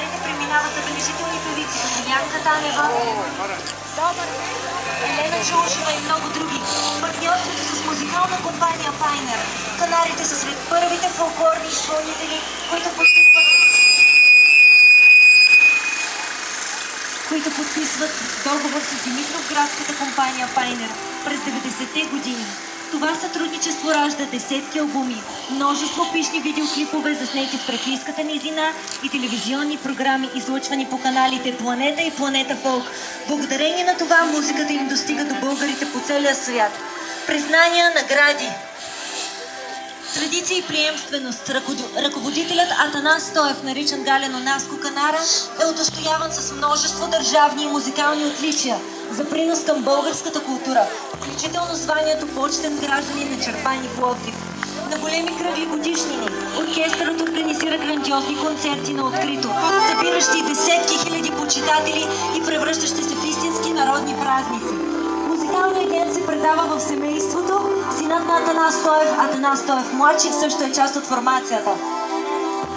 канарите преминават забележителни певици като Янка Танева, Елена Чаушева и много други. Партньорството с музикална компания Пайнер. Канарите са сред първите фолклорни изпълнители, които подписват договор с Димитровградската компания Пайнер през 90-те години. Това сътрудничество ражда десетки албуми, множество пишни видеоклипове, заснети в Тракийската низина и телевизионни програми, излъчвани по каналите Планета и Планета Фолк. Благодарение на това музиката им достига до българите по целия свят. Признания, награди, традиция и приемственост. Ръководителят Атанас Стоев, наричан Галено Наско Канара, е удостояван с множество държавни и музикални отличия за принос към българската култура, включително званието почетен гражданин на Чирпан и Пловдив. На големи кръгли годишнини оркестърът организира грандиозни концерти на открито, събиращи десетки хиляди почитатели и превръщащи се в истински народни празници. Музикалният ден се предава в семейството. Синът на Атанас Стоев младши, също е част от формацията.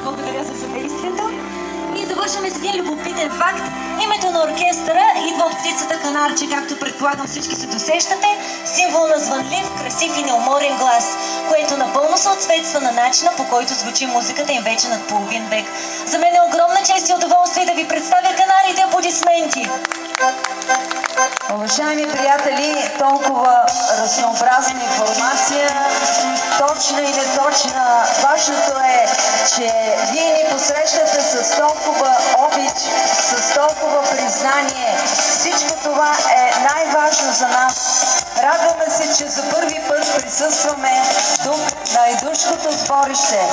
Благодаря за съдействието. И завършваме с един любопитен факт. Името на оркестъра идва от птицата канарче, както предполагам всички се досещате, символ на звънлив, красив и неуморен глас, което напълно съответства на начина, по който звучи музиката им вече над половин век. За мен е огромна чест и удоволствие да ви представя канарите. Аплодисменти! Уважаеми приятели, толкова разнообразна информация, точна и неточна. Важното е, че вие ни посрещате с толкова обич, с толкова признание. Всичко това е най-важно за нас. Радваме се, че за първи път присъстваме тук на Айдушкото сборище.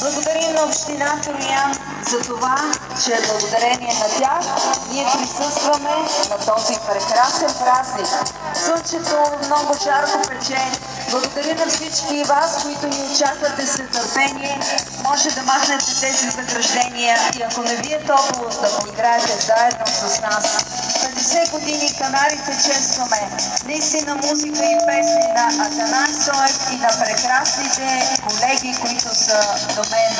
Благодарим на община Троян за това, че благодарение на тях ние присъстваме на този прекрасен празник. Слънчето много жарко пече. Благодаря на всички вас, които ни очаквате с нетърпение. Може да махнете тези заграждения и ако не ви е топло, да поиграете заедно с нас. 50 години канарите честваме. Наистина музика и песни на Атанас Стоев и на прекрасните колеги, които са до мен.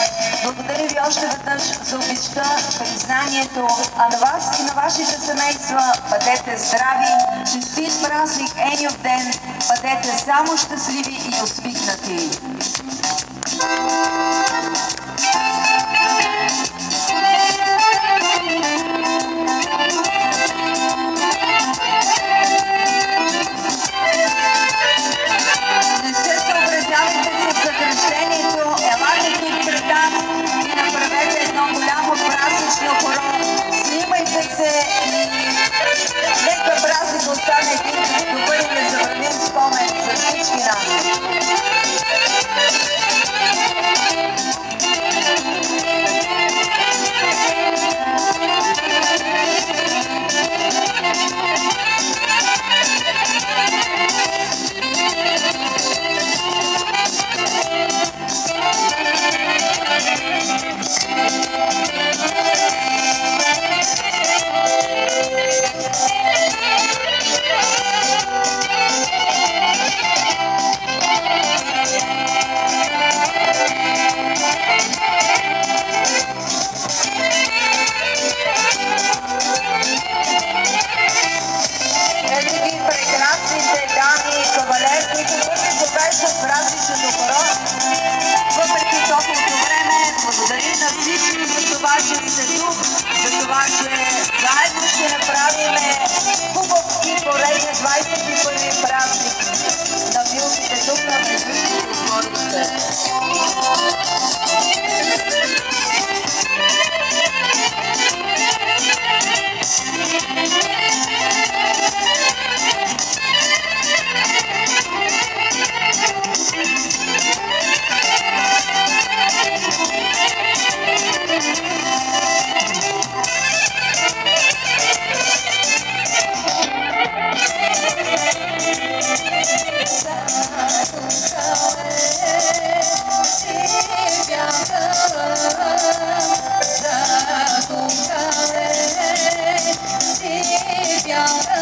Благодаря ви още веднъж за обичта, признанието, а на вас и на вашите семейства бъдете здрави, честит празник Еньов ден, бъдете само щастливи и усмихнати. Не се съобразявайте с заграждението, елате тук пред нас и направете едно голямо празнично хоро. Снимайте се и нека празник остане един добър и незабравим спомен за всички нас. Благодарим на всички за това, че сте тук, за това, че заедно ще направим хубав и пореден 21-ви празник на милките тук на Айдушкото сборище. Yeah.